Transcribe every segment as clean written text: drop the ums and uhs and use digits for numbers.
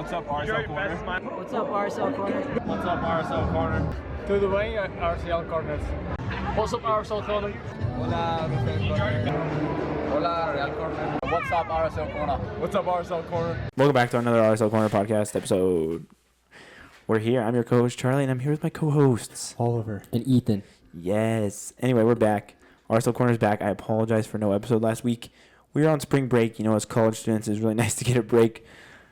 What's up, RSL Corner? What's up, RSL Corner? What's up, RSL Corner? To the way, RSL Corners. What's up, RSL Corner? Hola, RSL Corner. Hola, Real Corner. What's up, RSL Corner? What's up, RSL Corner? Welcome back to another RSL Corner podcast episode. We're here. I'm your co-host, Charlie, and I'm here with my co-hosts, Oliver and Ethan. Yes. Anyway, we're back. RSL Corner's back. I apologize for no episode last week. We were on spring break. You know, as college students, it's really nice to get a break.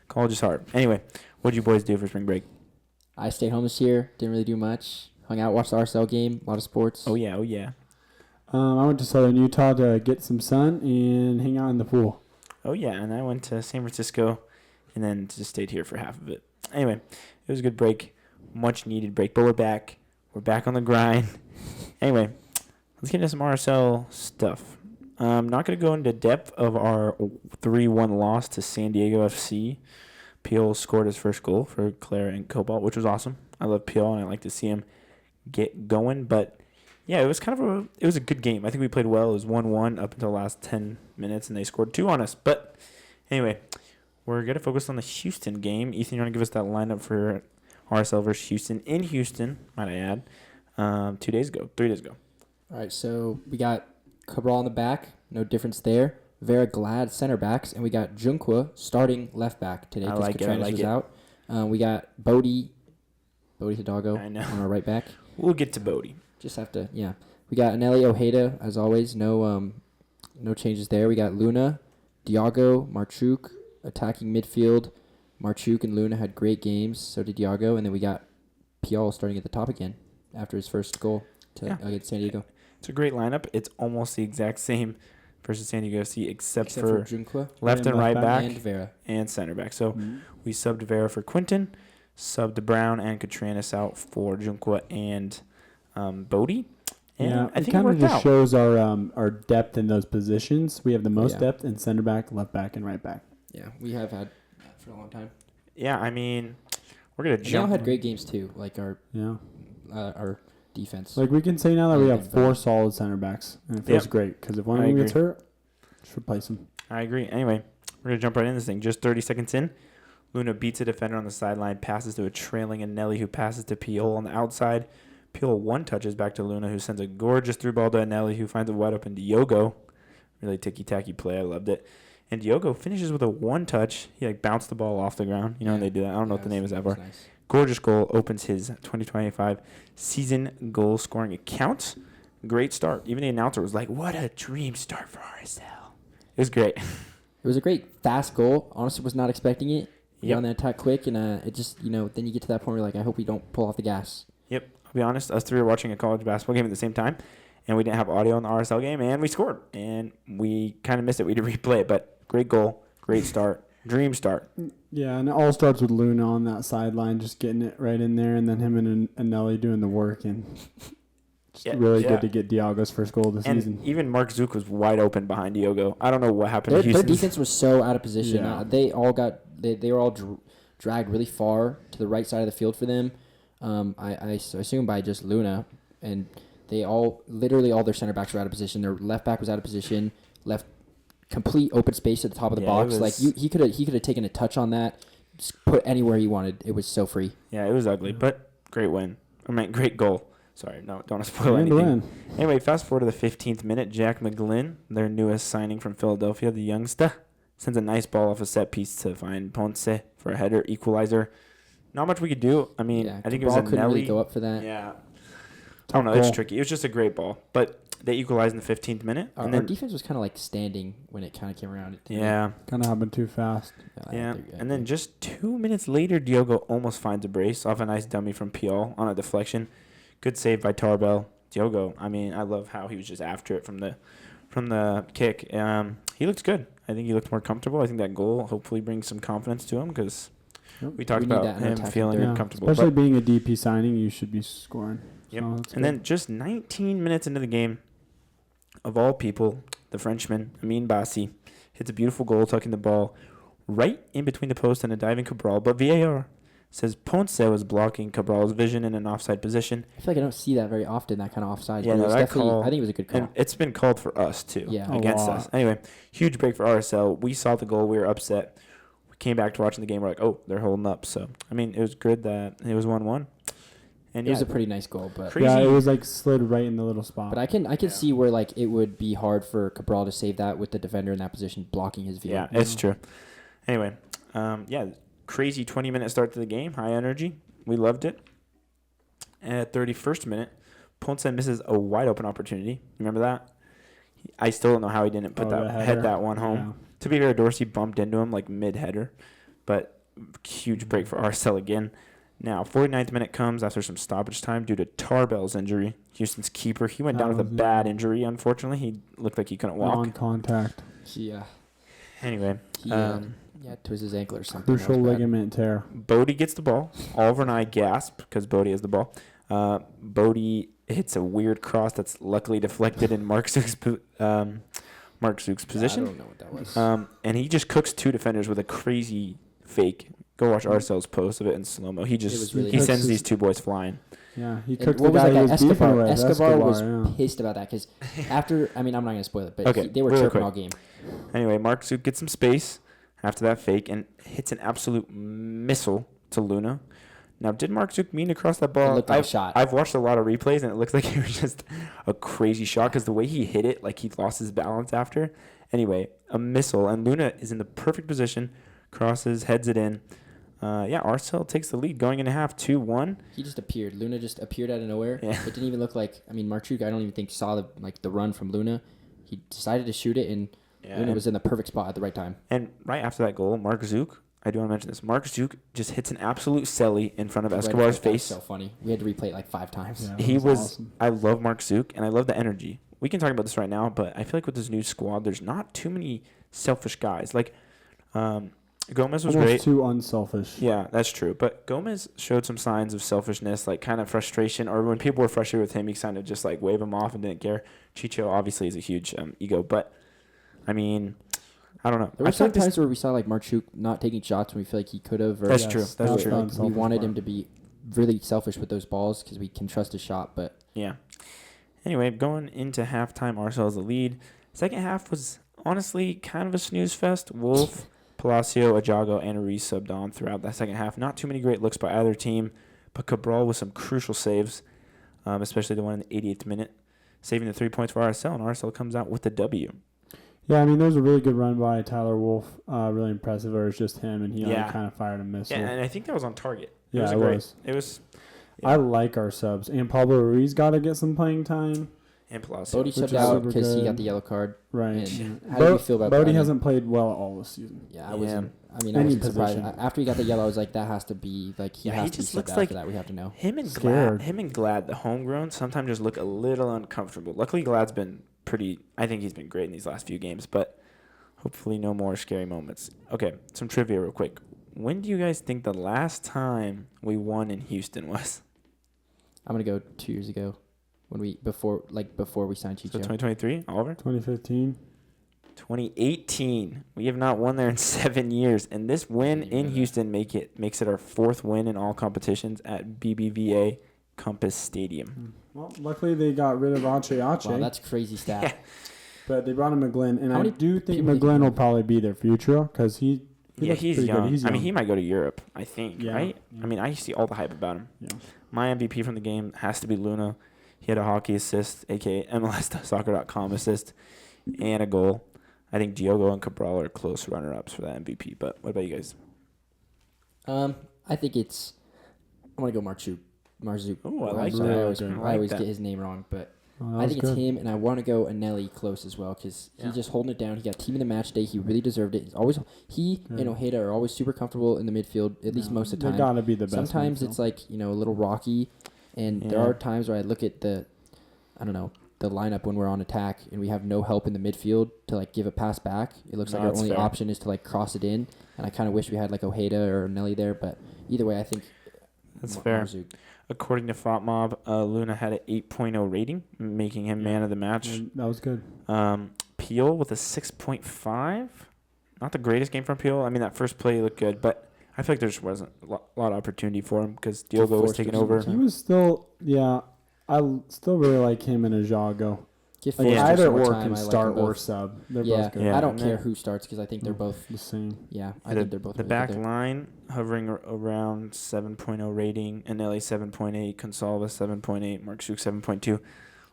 College is hard. Anyway, what did you boys do for spring break? I stayed home this year. Didn't really do much. Hung out, watched the RSL game. A lot of sports. Oh, yeah. I went to Southern Utah to get some sun and hang out in the pool. Oh, yeah, and I went to San Francisco and then just stayed here for half of it. Anyway, it was a good break. Much needed break, but we're back. We're back on the grind. Anyway, let's get into some RSL stuff. I'm not going to go into depth of our 3-1 loss to San Diego FC. Peel scored his first goal for Claire and Cobalt, which was awesome. I love Peel, and I like to see him get going. But, yeah, it was a good game. I think we played well. It was 1-1 up until the last 10 minutes, and they scored 2 on us. But, anyway, we're going to focus on the Houston game. Ethan, you want to give us that lineup for RSL versus Houston in Houston, might I add, 3 days ago. All right, so we got Cabral in the back. No difference there. Vera Glad center backs, and we got Junqua starting left back today because Katranis was out. We got Bodie Hidalgo on our right back. We'll get to Bodie. Just have to, yeah. We got Anelli Ojeda, as always. No changes there. We got Luna, Diago, Marchuk, attacking midfield. Marchuk and Luna had great games. So did Diago. And then we got Pial starting at the top again after his first goal against San Diego. It's a great lineup. It's almost the exact same versus San Diego FC except for Junqua, left and right back and Vera. And center back. So we subbed Vera for Quinton, subbed Brown and Katranis out for Junqua and Bodie. And yeah, I think it kind of just out. shows our depth in those positions. We have the most depth in center back, left back, and right back. Yeah, we have had that for a long time. Yeah, I mean, we're gonna jump. We all had great games too, like our defense. Like we can say now that we have 4 solid center backs, and it feels great because if one of them gets hurt, just replace him. I agree. Anyway, we're gonna jump right into this thing. Just 30 seconds in, Luna beats a defender on the sideline, passes to a trailing Anelli, who passes to Piol on the outside. Piol one touches back to Luna, who sends a gorgeous through ball to Anelli, who finds a wide open Diogo. Really ticky-tacky play. I loved it. And Diogo finishes with a one touch. He bounced the ball off the ground. You know when they do that. I don't know what the name is ever. Nice. Gorgeous goal opens his 2025 season goal scoring account. Great start. Even the announcer was like, "What a dream start for RSL." It was great. It was a great fast goal. Honestly, was not expecting it. On the attack quick, and it just then you get to that point where you're like, I hope we don't pull off the gas. Yep. I'll be honest. Us three were watching a college basketball game at the same time, and we didn't have audio on the RSL game, and we scored, and we kind of missed it. We had to replay it, but great goal, great start, dream start. Yeah, and it all starts with Luna on that sideline, just getting it right in there, and then him and Anelli doing the work, and really good to get Diogo's first goal of the season. Even Mark Zook was wide open behind Diogo. I don't know what happened to Houston. Their defense was so out of position. Yeah. They were all dragged really far to the right side of the field for them. I assume by just Luna, and literally all their center backs were out of position. Their left back was out of position, left complete open space at the top of the box. He could have taken a touch on that, just put anywhere he wanted. It was so free. Yeah, it was ugly, but great win. Great goal. Sorry, no, don't want to spoil anything. Anyway, fast forward to the 15th minute. Jack McGlynn, their newest signing from Philadelphia, the youngster, sends a nice ball off a set piece to find Ponce for a header equalizer. Not much we could do. I mean, I think it was a couldn't really go up for that. Yeah. I don't know. It's tricky. It was just a great ball. But they equalized in the 15th minute. Our defense was kind of standing when it kind of came around. Yeah. Kind of happened too fast. Yeah. And then just 2 minutes later, Diogo almost finds a brace off a nice dummy from Piol on a deflection. Good save by Tarbell. Diogo, I mean, I love how he was just after it from the kick. He looked good. I think he looked more comfortable. I think that goal hopefully brings some confidence to him because we talked about him feeling uncomfortable. Especially being a DP signing, you should be scoring. Yep. So then just 19 minutes into the game, of all people, the Frenchman, Amin Bassi, hits a beautiful goal, tucking the ball right in between the post and a diving Cabral. But VAR says Ponce was blocking Cabral's vision in an offside position. I feel like I don't see that very often, that kind of offside. Yeah, no, that call, I think it was a good call. And it's been called for us, too, against us. Anyway, huge break for RSL. We saw the goal. We were upset. We came back to watching the game. We're like, oh, they're holding up. So, I mean, it was good that it was 1-1. And it was a pretty nice goal, but crazy. Yeah, it was like slid right in the little spot. But I can see where like it would be hard for Cabral to save that with the defender in that position blocking his view. Yeah, it's true. Anyway, crazy 20-minute start to the game, high energy. We loved it. At 31st minute, Ponce misses a wide open opportunity. Remember that? I still don't know how he didn't head that one home. Yeah. To be fair, Dorsey bumped into him like mid-header, but huge break for RSL again. Now, 49th minute comes after some stoppage time due to Tarbell's injury. Houston's keeper, he went down with a bad injury, unfortunately. He looked like he couldn't walk. Non-contact. Yeah. Anyway. He twisted his ankle or something. Crucial ligament tear. Bodie gets the ball. Oliver and I gasp because Bodie has the ball. Bodie hits a weird cross that's luckily deflected in Mark Zook's position. I don't know what that was. And he just cooks two defenders with a crazy fake. Go watch RSL's post of it in slow-mo. He sends these two boys flying. Yeah, he cooked the what was guy that he guy? was beefing with. Escobar was pissed about that because after, I'm not going to spoil it, but they were chirping all game. Anyway, Mark Zook gets some space after that fake and hits an absolute missile to Luna. Now, did Mark Zook mean to cross that ball? It looked like a shot. I've watched a lot of replays, and it looks like it was just a crazy shot because the way he hit it, like he lost his balance after. Anyway, a missile, and Luna is in the perfect position, crosses, heads it in. RSL takes the lead going into half 2-1. He just appeared. Luna just appeared out of nowhere. Yeah. It didn't even look like. I mean, Mark Zook, I don't even think saw the run from Luna. He decided to shoot it, and Luna was in the perfect spot at the right time. And right after that goal, Mark Zook, I do want to mention this. Mark Zook just hits an absolute celly in front of Escobar's face. So funny. We had to replay it like 5 times. Yeah, he was awesome. I love Mark Zook, and I love the energy. We can talk about this right now, but I feel like with this new squad, there's not too many selfish guys. Like, Gomez was almost great. Too unselfish. Yeah, that's true. But Gomez showed some signs of selfishness, like kind of frustration, or when people were frustrated with him, he kind of just like waved him off and didn't care. Chicho obviously is a huge ego, but I mean, I don't know. There were some times where we saw like Mark Zook not taking shots when we feel like he could have. That's true. That's true. Like we wanted him to be really selfish with those balls because we can trust his shot, but yeah. Anyway, going into halftime, RSL is the lead. Second half was honestly kind of a snooze fest. Wolf, Palacio, Ajago, and Ruiz subbed on throughout that second half. Not too many great looks by either team, but Cabral with some crucial saves, especially the one in the 88th minute, saving the 3 points for RSL, and RSL comes out with the W. Yeah, I mean, there was a really good run by Tyler Wolf. Really impressive. Or it was just him, and he kind of fired a missile. Yeah, and I think that was on target. Yeah, It was. Yeah. I like our subs. And Pablo Ruiz got to get some playing time. And Palacio. Bodie subbed out because he got the yellow card. Right. How do you feel about Bodie hasn't played well all this season. Yeah, I wasn't. I mean, I was surprised. After he got the yellow, I was like, that has to be like he has to be subbed after that. We have to know. Him and Glad, the homegrown, sometimes just look a little uncomfortable. Luckily, Glad's been pretty. I think he's been great in these last few games, but hopefully, no more scary moments. Okay, some trivia real quick. When do you guys think the last time we won in Houston was? I'm gonna go 2 years ago, before we signed Chicho. So 2023, Oliver. 2015. 2018. We have not won there in 7 years, and this win in Houston makes it our 4th win in all competitions at BBVA Compass Stadium. Well, luckily they got rid of Ache. Wow, that's crazy stat. Yeah. But they brought in McGlynn, and I do think McGlynn will probably be their future because he's young. I mean, he might go to Europe, I think, yeah. right? Yeah. I mean, I see all the hype about him. Yeah. My MVP from the game has to be Luna. He had a hockey assist, a.k.a. MLSsoccer.com assist, and a goal. I think Diogo and Cabral are close runner-ups for that MVP. But what about you guys? I think it's. I'm gonna go Marzouk. Oh, I like that. I always get his name wrong, but I think it's him, and I want to go Anelli close as well because he's just holding it down. He got team of the match day. He really deserved it. And Ojeda are always super comfortable in the midfield, at least most of the time. They gotta be the best. Sometimes it's like a little rocky, and there are times where I look at the lineup when we're on attack and we have no help in the midfield to like give a pass back. It looks like our only option is to like cross it in, and I kind of wish we had like Ojeda or Nelly there. But either way, I think that's fair. Marzouk. According to FOTMob, Luna had an 8.0 rating, making him man of the match. Yeah, that was good. Peel with a 6.5. Not the greatest game from Peel. I mean, that first play looked good, but I feel like there just wasn't a lot of opportunity for him because Diogo was taking over. He was still, I still really like him and Ajago. Give Like Forrester either some more or time. can I like start them or both. sub. They're Yeah, both good. Yeah. I don't And care then- who starts because I think they're both. the same. Yeah, I the, think they're both. the really back good there. line hovering around 7.0 rating. Anelli 7.8. Consalva 7.8. Mark Suk 7.2.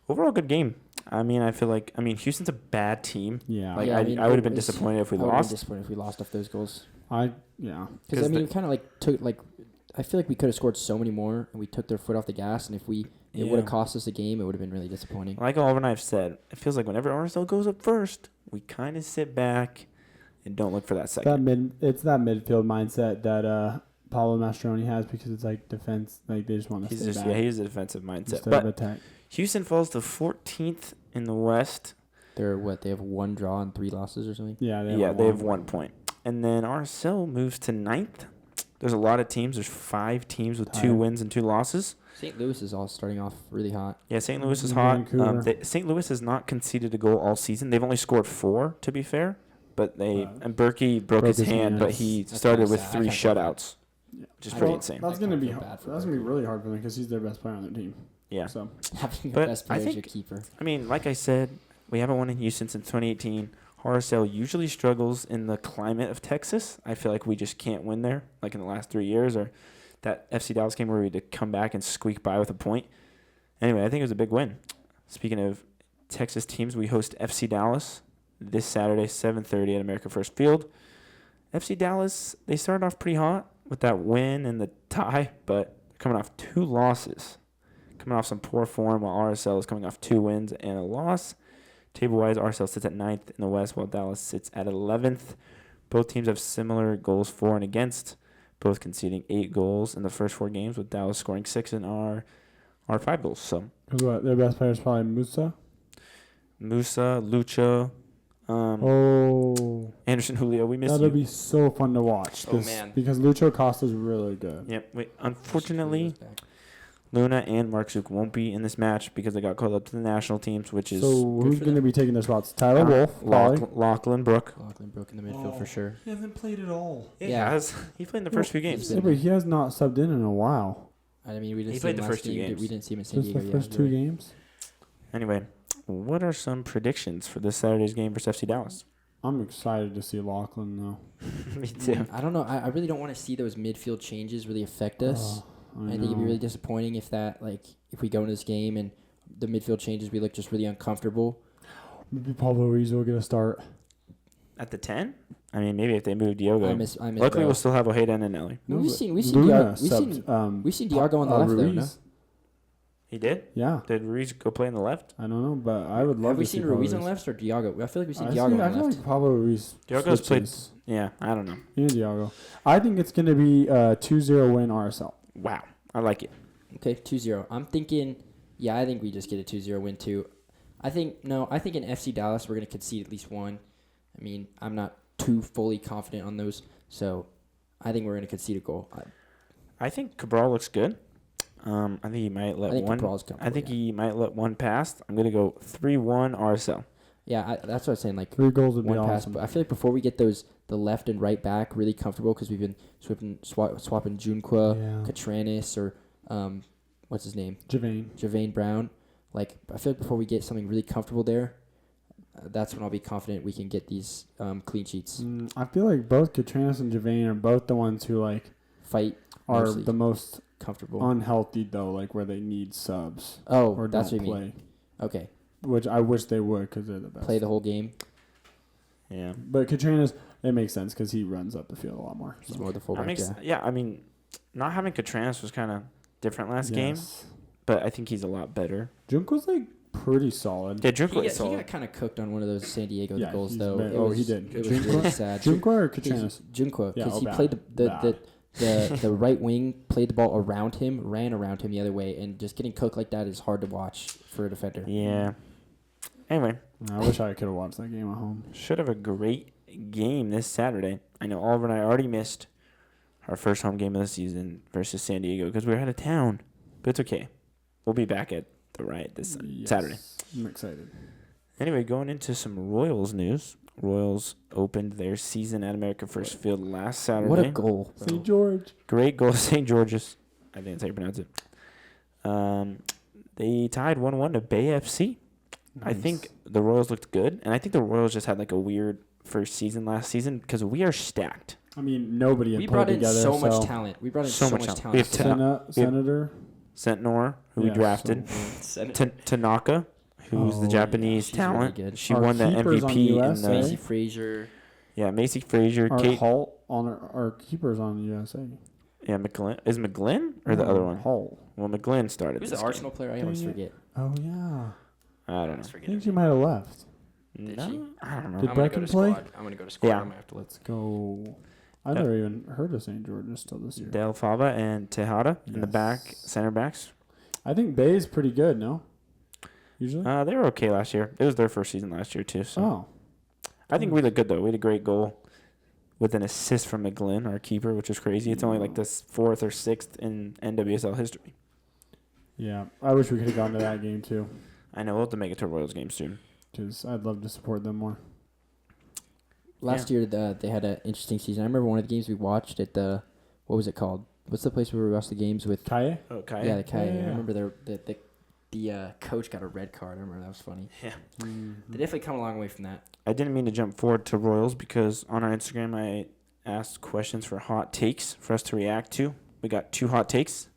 Overall, good game. I mean, I feel like Houston's a bad team. Yeah. Like Yeah, I would have been it's- disappointed if we I would have been lost. disappointed if we lost off those goals. Yeah. Because I mean, the- we kind of like took like. I feel like we could have scored so many more, and we took their foot off the gas. And if it would have cost us a game, it would have been really disappointing. Like Oliver and I have said, it feels like whenever RSL goes up first, we kind of sit back and don't look for that second. It's that midfield mindset that Paulo Mastroeni has because it's like defense. Like they just want to stay back. He has a defensive mindset. instead But of attack. Houston falls to 14th in the West. They're what? They have 1 draw and 3 losses or something. Yeah. They have 1 point. And then RSL moves to 9th. There's a lot of teams. There's 5 teams with 2 wins and 2 losses. St. Louis is all starting off really hot. Yeah, St. Louis is hot. Vancouver. St. Louis has not conceded a goal all season. They've only scored 4, to be fair. But and Berkey broke his hand, but he That's started kinda with sad. 3 I kinda feel shutouts. Yeah. Just I pretty don't- insane. That's I gonna kinda be feel bad for that's gonna be really hard for them because he's their best player on their team. Yeah. So Having But your best I player as your think- keeper. I mean, like I said, we haven't won in Houston since 2018. RSL usually struggles in the climate of Texas. I feel like we just can't win there, like in the last 3 years, or that FC Dallas game where we had to come back and squeak by with a point. Anyway, I think it was a big win. Speaking of Texas teams, we host FC Dallas this Saturday, 7:30 at America First Field. FC Dallas, they started off pretty hot with that win and the tie, but coming off 2 losses. Coming off some poor form, while RSL is coming off 2 wins and a loss. Table-wise, RSL sits at 9th in the West, while Dallas sits at 11th. Both teams have similar goals for and against, both conceding 8 goals in the first 4 games, with Dallas scoring 6 and our 5 goals. So because what their best player is probably Musa. Musa, Lucho, Oh, Anderson, Julio, we miss that'll you. be so fun to watch. Oh, man. Because Lucho Costa's really good. Yep. Wait, unfortunately, Luna and Mark Zook won't be in this match because they got called up to the national teams, which is So who's for going to them. be taking their spots? Tyler Wolf, probably. Lachlan Brook. Lachlan broke in the midfield for sure. He hasn't played at all. Yeah. He played in the first few games. Yeah, but he has not subbed in a while. I mean, we didn't He see played him the last first 2 game. games. We didn't see him in San Just Diego. the first yeah, 2 you're right. games. Anyway, what are some predictions for this Saturday's game versus FC Dallas? I'm excited to see Lachlan though. Me too. I don't know. I really don't want to see those midfield changes really affect us. I think it'd be really disappointing if if we go into this game and the midfield changes, we look just really uncomfortable. Maybe Pablo Ruiz will get a start. At the 10? I mean, maybe if they move Diogo. I miss Luckily, Bell. we'll still have Ojeda and Anelli. We've seen Luna Diago. We've seen Diago on the left though. No? He did? Yeah, Did Ruiz go play on the left? I don't know, but I would love Have we to see seen Pablo Ruiz on the left or Diago? I feel like we've seen I Diago on I the feel left. like Pablo Ruiz. Diogo's played- switches. Yeah, I don't know. Yeah, Diago. I think it's going to be a 2-0 win RSL. Wow. I like it. Okay, 2-0. I'm thinking, I think we just get a 2-0 win too. I think in FC Dallas we're going to concede at least 1. I mean, I'm not too fully confident on those, so I think we're going to concede a goal. I think Cabral looks good. I think he might let I think one. Cabral's comfortable, I think yeah. he might let one pass. I'm going to go 3-1 RSL. Yeah, that's what I'm saying. Like 3 goals would be one pass, awesome. but I feel like before we get the left and right back really comfortable because we've been swapping Junqua, Yeah. Catranis, or what's his name, Javane. Javane Brown. Like I feel like before we get something really comfortable there, that's when I'll be confident we can get these clean sheets. I feel like both Catranis and Javane are both the ones who Fight are mostly the most comfortable. unhealthy though, where they need subs Oh, or that's don't what you play. mean. Okay, Which I wish they would because they're the best. play the whole game. Yeah. But Catranis, it makes sense because he runs up the field a lot more. He's so. more the fullback. I mean, not having Catranis was kind of different last game, Yes. but I think he's a lot better. Junko's pretty solid. Yeah, He Junqua got, is solid. he got kind of cooked on one of those San Diego Yeah, goals he's though. bad. It Oh, was- he did. It was really sad. Junko or Catranis? Junqua, Yeah, because he bad. played the Bad. the right wing, played the ball around him, ran around him the other way, and just getting cooked like that is hard to watch for a defender. Yeah. Anyway, I wish I could have watched that game at home. should have a great game this Saturday. I know Oliver and I already missed our first home game of the season versus San Diego because we were out of town. But it's okay. We'll be back at the Riot this Yes. Saturday. I'm excited. Anyway, going into some Royals news. Royals opened their season at America First Field last Saturday. What a goal! bro. St. George. Great goal, St. George's. I think that's how you pronounce it. They tied 1-1 to Bay FC. I think the Royals looked good, and I think the Royals just had like a weird first season last season because we are stacked. I mean, nobody had We played brought in together. so much talent. We brought in so much talent. We have Senator Sentnor, who we Yeah, drafted. Tanaka, who's the Japanese she's really talent. good. She Our won the keeper's on MVP in USA. the Macy Frazier. Macy Frazier, Our Kate. Hull on our keepers on the USA. Yeah, McGlynn. Is McGlynn or the other one? Hull. Well, McGlynn started. Who's this the game. Arsenal player? I always forget. Oh yeah. I don't know. I think she might have left. Did No, she? I don't know. Did I'm gonna go Beckham to play? squad. I'm gonna go to squad. Yeah. I'm gonna have to Let's go. I never even heard of St. George's till this year. Del Fava and Tejada in the back, center backs. I think Bay's pretty good. No. Usually. They were okay last year. It was their first season last year too. So Oh. I think we looked good though. We had a great goal with an assist from McGlynn, our keeper, which is crazy. It's only like the 4th or 6th in NWSL history. Yeah. I wish we could have gone to that game too, I know we'll have to make it to a Royals game soon. because I'd love to support them more. Last year, they had an interesting season. I remember one of the games we watched at the, what was it called? What's the place where we watched the games with? Kaye? Okay. Yeah, the Kai. Yeah. I remember the coach got a red card. I remember that was funny. Yeah. They definitely come a long way from that. I didn't mean to jump forward to Royals because on our Instagram I asked questions for hot takes for us to react to. We got 2 hot takes.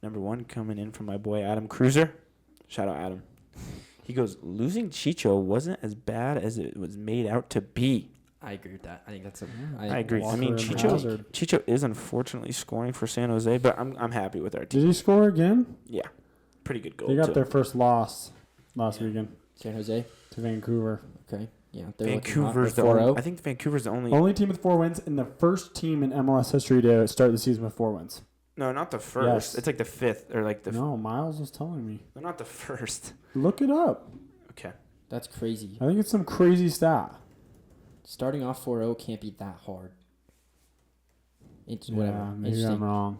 Number 1 coming in from my boy Adam Cruiser. Shout out Adam. He goes, losing Chicho wasn't as bad as it was made out to be. I agree with that. I think that's I agree. I mean, Walker and Chicho Hazard. is unfortunately scoring for San Jose, but I'm happy with our team. Did he score again? Yeah, pretty good goal. They got too. their first loss last weekend San Jose. to Vancouver. Okay. Yeah. They're Vancouver's the 4-0. only. I think Vancouver's the only. Only team with 4 wins and the first team in MLS history to start the season with 4 wins. No, not the first. Yes. It's like the 5th or like the. No, Miles was telling me. They're not the first. Look it up. Okay. That's crazy. I think it's some crazy stat. Starting off 4-0 can't be that hard. It's Yeah, whatever. maybe Interesting. I'm wrong.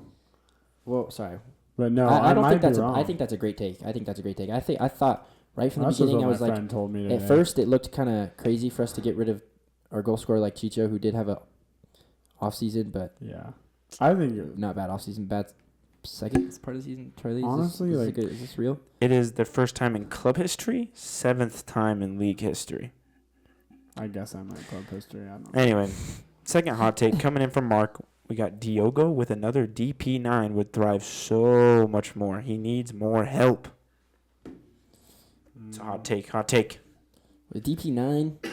Well, sorry. But no, I don't might think be that's. wrong. I think that's a great take. I thought right from the That's just beginning, what I was my like, friend told me today. at first it looked kind of crazy for us to get rid of our goal scorer like Chicho, who did have a off season, but Yeah. I think it, not bad off season, bad second part of the season. Charlie, Honestly, is this real? It is the first time in club history, 7th time in league history. I guess I'm like club history. I don't know. Anyway, second hot take coming in from Mark. We got Diogo with another DP9 would thrive so much more. He needs more help. It's a hot take. Hot take. With DP9, I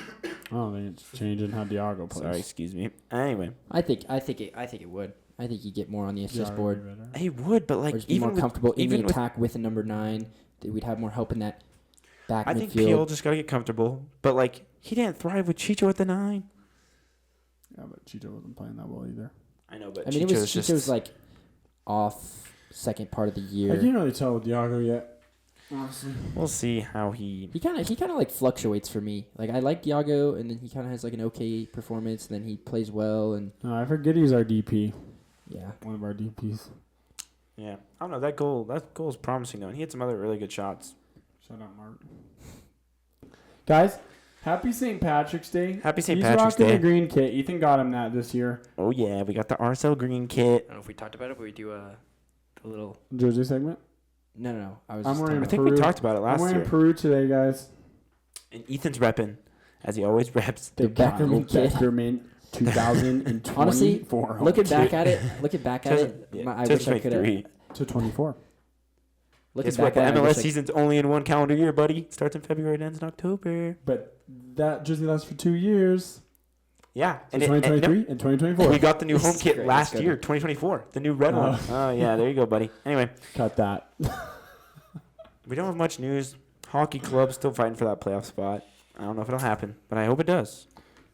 don't think it's changing how Diago plays. Sorry, excuse me. Anyway, I think it would. I think you get more on the assist board, he would, but like or just be even more with, comfortable in the even with, attack with a number 9. That we'd have more help in that back I think midfield. Peel just gotta get comfortable. But like he didn't thrive with Chicho at the 9. Yeah, but Chicho wasn't playing that well either. I know, but I mean, Chicho's just Chicho's like off second part of the year. I can't really tell with Diago yet. Honestly. we'll see how he. He kind of like fluctuates for me. Like I like Diago, and then he kind of has like an okay performance, and then he plays well, and No, I forget he's our DP. yeah. One of our DPs. Yeah, I don't know. That goal is promising though, and he had some other really good shots. Shout out, Mark. Guys, happy St. Patrick's Day. Happy St. He's Patrick's rocking Day. the green kit. Ethan got him that this year. Oh yeah, we got the RSL green kit. I don't know if we talked about it, but we do a little. Jersey segment. No. I was. I'm just wearing I talking think we Peru. talked about it I'm last wearing year. Peru today, guys. And Ethan's repping, as he always reps. The Beckerman kit. Beckerman 2024. Honestly, looking back at it, Yeah, I wish I could have. 2023. to 24. Looking Guess what? back The at it, I MLS wish I- season's only in one calendar year, buddy. Starts in February and ends in October. But that jersey lasts for 2 years. Yeah, So and 2023 and 2024. we got the new This home is kit great. last It's year, good. 2024. The new red one. Oh yeah, there you go, buddy. Anyway, Cut that. we don't have much news. Hockey club still fighting for that playoff spot. I don't know if it'll happen, but I hope it does.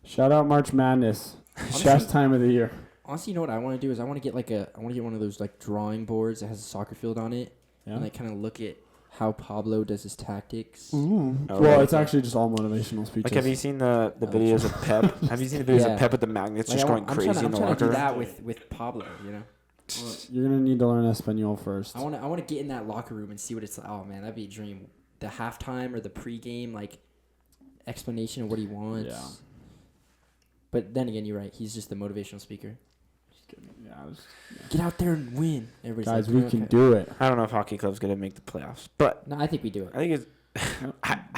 Shout out March Madness. Best time of the year. Honestly, you know what I want to do is I want to get one of those like drawing boards that has a soccer field on it, Yeah. and like kind of look at how Pablo does his tactics. Ooh. Oh, Well, right. it's actually just all motivational speeches. Like, have you seen the videos of Pep? Have you seen the videos Yeah. of Pep with the magnets Like, just going I'm crazy trying in the to locker do room? that with Pablo. You know, Well, you're gonna need to learn Espanol first. I want to get in that locker room and see what it's like. Oh man, that'd be a dream. The halftime or the pregame like explanation of what he wants. Yeah. But then again, you're right. He's just the motivational speaker. Just kidding. Yeah, Get out there and win. Everybody's guys, like, we can okay. do it. I don't know if hockey club's gonna make the playoffs, but No, I think we do it. I think it's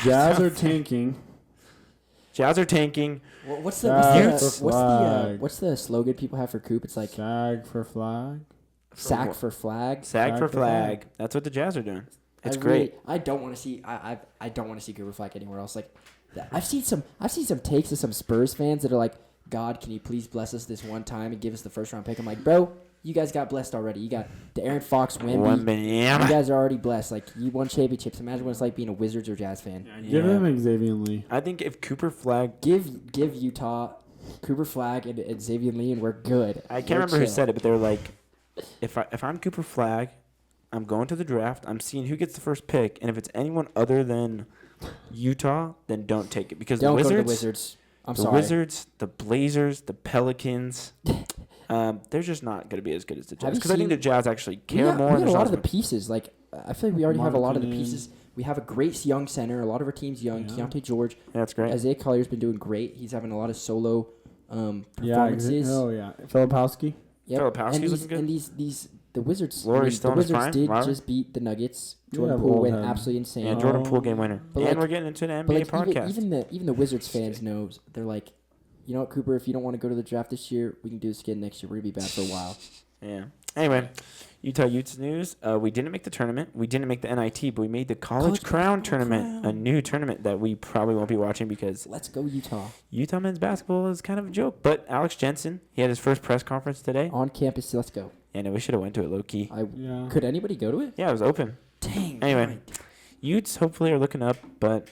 Jazz are tanking. Jazz are tanking. What's the slogan people have for Coop? It's like Sag for flag. sack for flag. Sag for flag. That's what the Jazz are doing. It's great. Really, I don't want to see. I don't want to see Cooper flag anywhere else. Like, I've seen some takes of some Spurs fans that are like, God, can you please bless us this one time and give us the first round pick? I'm like, bro, you guys got blessed already. You got De'Aaron Fox, Wemby. You guys are already blessed. Like, you won championships. Imagine what it's like being a Wizards or Jazz fan. Yeah, give them Xavier Lee. I think if Cooper Flag give Utah Cooper Flag and Xavier Lee, and we're good. I can't remember who said it, but they were like, if I'm Cooper Flag, I'm going to the draft. I'm seeing who gets the first pick, and if it's anyone other than Utah, then don't take it because don't the go to the Wizards. I'm the sorry. Wizards, the Blazers, the Pelicans, they're just not going to be as good as the Jazz because I think the Jazz actually care more. We got a lot of the pieces. Like, I feel like we already have a lot of the pieces. We have a great young center. A lot of our team's young. Yeah. Keontae George. Yeah, that's great. Isaiah Collier's been doing great. He's having a lot of solo performances. Filipowski. Yep. Filipowski's looking good. And the Wizards. The Wizards did Robert? just beat the Nuggets. Jordan Poole went absolutely insane. Yeah, Jordan Poole game winner. But and we're getting into an NBA podcast. Even the Wizards fans know. They're like, you know what, Cooper? If you don't want to go to the draft this year, we can do this again next year. We're gonna be bad for a while. Yeah. Anyway, Utah Utes news. We didn't make the tournament. We didn't make the NIT, but we made the College Crown tournament, a new tournament that we probably won't be watching because let's go Utah. Utah men's basketball is kind of a joke. But Alex Jensen, he had his first press conference today on campus. Let's go. Yeah, no, we should have went to it low key. Could anybody go to it? Yeah, it was open. Dang. Anyway, right. Utes hopefully are looking up, but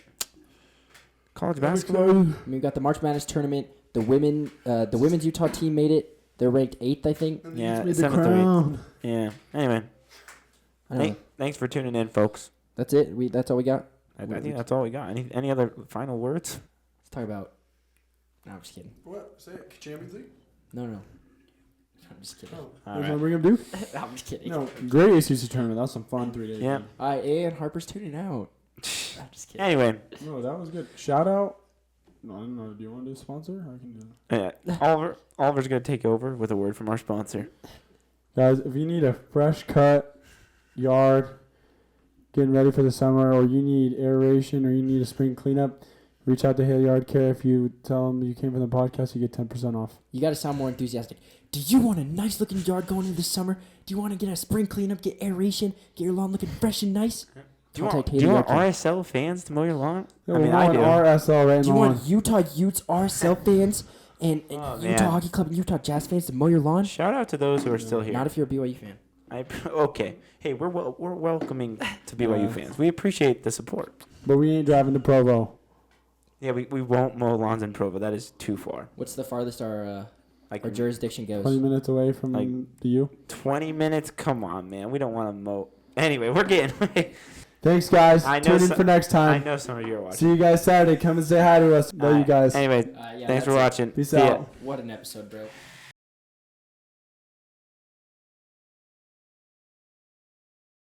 college basketball. I mean, we got the March Madness tournament. The women's Utah team made it. They're ranked 8th, I think. Yeah, 7th or 8th. Yeah. Anyway, thanks for tuning in, folks. That's it. That's all we got. I think that's all we got. Any other final words? Let's talk about. No, I'm just kidding. What? Say it. Champions League? No. I'm just kidding. What am I bring up, dude? I'm just kidding. No, great ACC tournament. That was some fun 3 days. Yeah. All right, and Harper's tuning out. I'm just kidding. Anyway. No, that was good. Shout out. No, I don't know. Do you want to do a sponsor? I can do it. Yeah. Oliver's going to take over with a word from our sponsor. Guys, if you need a fresh cut yard, getting ready for the summer, or you need aeration, or you need a spring cleanup, reach out to Hale Yard Care. If you tell them you came from the podcast, you get 10% off. You got to sound more enthusiastic. Do you want a nice looking yard going into the summer? Do you want to get a spring cleanup, get aeration, get your lawn looking fresh and nice? Do you want RSL fans to mow your lawn? Yeah, I do. RSL right now. Do you want Utah Utes RSL fans and Utah Hockey Club and Utah Jazz fans to mow your lawn? Shout out to those who are still here. Not if you're a BYU fan. Okay. Hey, we're welcoming to BYU fans. We appreciate the support. But we ain't driving to Provo. Yeah, we won't mow lawns in Provo. That is too far. What's the farthest our jurisdiction goes? 20 minutes away from the U. 20 minutes? Come on, man. We don't want to mow. Anyway, we're getting... Thanks, guys. Tune in for next time. I know some of you are watching. See you guys Saturday. Come and say hi to us. Love you guys. Anyway, thanks for watching. Peace out. What an episode, bro.